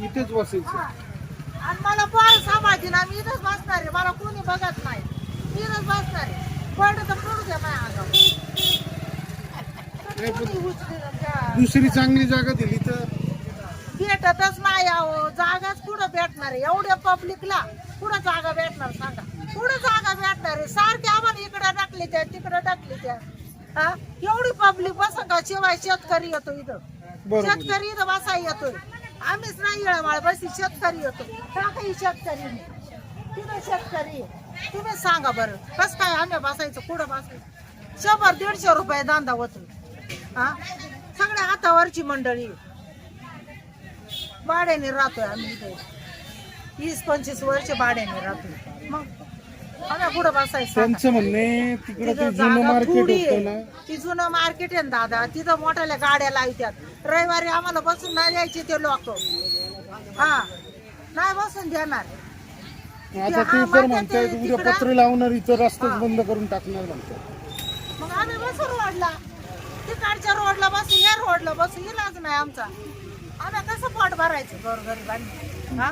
इथेच बसायचं. आणि मला पोर सांभाळते ना, मी इथंच बसणार आहे. मला कोणी बघत नाही, मी इथंच बसणार आहे. पडलं तर पडू द्या माझ्या अंगावर. दुसरी चांगली जागा दिली तर भेटतच नाही अहो, जागाच कुठं भेटणार आहे? एवढ्या पब्लिकला कुठं जागा भेटणार सांगा? कुठं जागा भेटणार आहे? सारखे आम्हाला इकडे टाकले त्या तिकडे टाकले त्या. हा, एवढी पब्लिक बसा का? शिवाय शेतकरी येतो इथं, शेतकरी इथं बसा येतोय. आम्हीच नाही येळमाळ बसी, शेतकरी येतो. का काही शेतकरी तिथं शेतकरी. तुम्ही सांगा बरं कसं काय आम्ही बसायचं? कुठं बसायचं? 100-150 रुपये धंदा होतो. हा, सगळ्या हातावरची मंडळी. भाड्याने राहतोय आम्ही इथे, 20-25 वर्ष भाड्याने राहतोय. मग आम्ही कुठं बसायचं? त्यांचं म्हणणे तिकडे ते जुनं मार्केट होतं ना, ती जुनं मार्केट आहे ना दादा, तिथं मोठ्याल्या गाड्या लावतात. रविवारी आम्हाला बसून नाही द्यायचे ते लोक. हा, नाही बसून देणार. आता ते सर म्हणतायत उद्या पत्र लावणार, इथं रस्ताच बंद करून टाकणार म्हणतात. मग आम्ही बसू रोडला, तिकडच्या रोडला बसू, या रोडला बसू, इलाज नाही आमचा. आम्ही कसं पोट भरायचं गोरगरिबांनी? हा,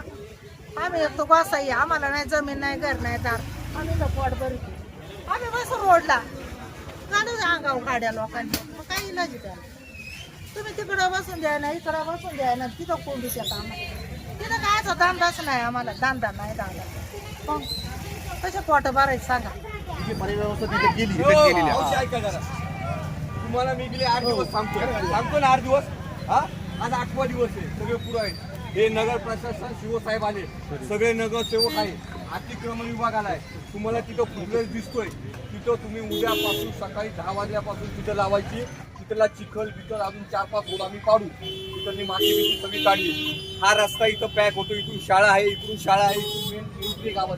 आम्ही एक तो गोसाई, आम्हाला नाही जमीन नाही घर नाही दार, आम्ही तर पोट भरतो. आम्ही बसू रोडला, काढू अंगावर गाड्या लोकांनी. मग काही इलाज आहे त्याला? तुम्ही तिकडं बसून द्या ना, इकडं बसून द्या ना, तिथं कोंडू शकता आम्हाला. तिथं कायचा धंदाच नाही आम्हाला, धंदा नाही दादा. मग कशा पोट भरायचं सांगा? तुम्हाला मी गेले 8 दिवस सांगतो ना, 8 दिवस. हा, आज 8वा दिवस आहे. सगळे पुढे आहेत. हे नगर प्रशासन शिवसाहेब आले, सगळे नगरसेवक आहे, अतिक्रमण विभाग आलाय. तुम्हाला तिथं फुटलेस दिसतोय, तिथं तुम्ही उद्यापासून सकाळी 10 वाजल्यापासून तिथं लावायची. तिथला चिखल बिखल अजून 4-5 रोड आम्ही काढू. तिथली माती बिती सगळी काढली. हा रस्ता इथं पॅक होतो. इथून शाळा आहे, इकडून शाळा आहे, इथून मेन एंट्री गावात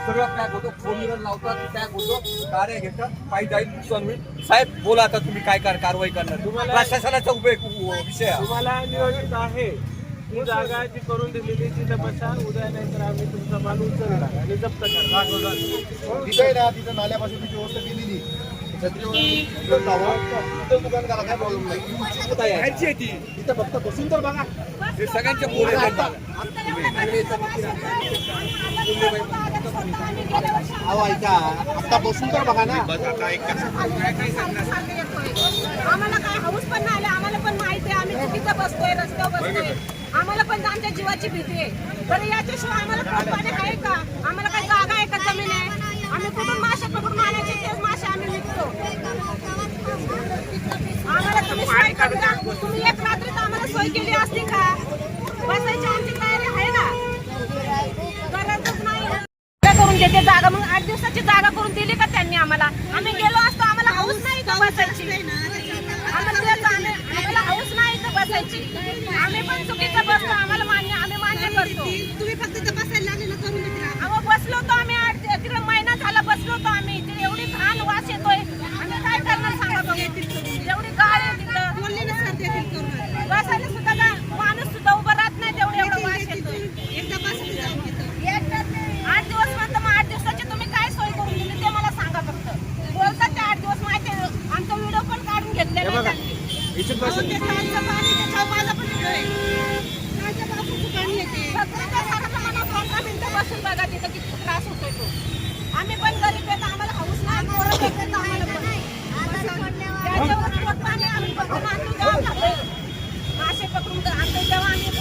सगळं पॅक होतं. 4 व्हीलर लावतात, पॅक होतो, गाड्या घेतात, पायी जाईल, नुकसान होईल. साहेब बोला आता, तुम्ही काय कारवाई करणार? प्रशासनाचा विषय तुम्हाला नियोजित आहे. ही जागा जी करून दिलेली तिथं बसा. उद्या नाही तर आम्ही तुमचा माल उचलणार आणि जप्त करणार. तिथे ना, तिथं नाल्यापासून व्यवस्था केलेली. दुकान करा, काय प्रॉब्लेम नाही. तिथं फक्त बसून तर बघा. हे सगळ्यांच्या पोरे ऐका, आता बसून तर बघा ना. आम्हाला काय हाऊस पण नाही, आम्हाला पण माहिती आहे आम्ही चुकीचं बसतोय, रस्त्यावर बसतोय. आम्हाला पण आमच्या जीवाची भीती आहे. बरं याच्याशिवाय आम्हाला पाणी आहे का? आम्हाला काही जागा आहे का? जमीन आहे? आम्ही कुठून मासे पकडून आणायचे? तेच मासे आम्ही विकतो. आम्हाला तुम्ही सोय करा. तुम्ही एक रात्रीत आम्हाला सोय केली असती का? बसायची आमची तयारी आहे ना, गरजच नाही. करून देते जागा. मग 8 दिवसाची जागा करून दिली का त्यांनी आम्हाला? आम्ही गेलो असतो, आम्हाला हाऊस नाही का बसायची? आम्हाला हाऊस नाही का बसायची? आम्ही पण चुकीचं बसतो, आम्हाला मान्य, आम्ही मान्य करतो. तुम्ही फक्त बसायला लागले ना, करून अहो बसलो होतो आम्ही. 8 महिना झाला बसलो होतो आम्ही. एवढी घाण वास येतोय, आम्ही काय करणार सांगा बघ? एवढी गाळ आहे तिथं, बसायला सुद्धा माणूस सुद्धा उभं राहत नाही. एवढा वास येतोय. 8 दिवस म्हणतो. मग 8 दिवसाची तुम्ही काय सोय करून दिली ते मला सांगा फक्त. बोलतात ते 8 दिवस माहिती आहे. आमचा व्हिडिओ पण काढून घेतले नाही. बसून बघा तिथं किती त्रास होतोय तो. आम्ही पण गरीब आहेत, आम्हाला हाऊस नाही, पोरं भेटत आम्हाला पण. त्याच्यावर पाणी आम्ही पकडून आणतो, मासे पकडून आणतो तेव्हा आम्ही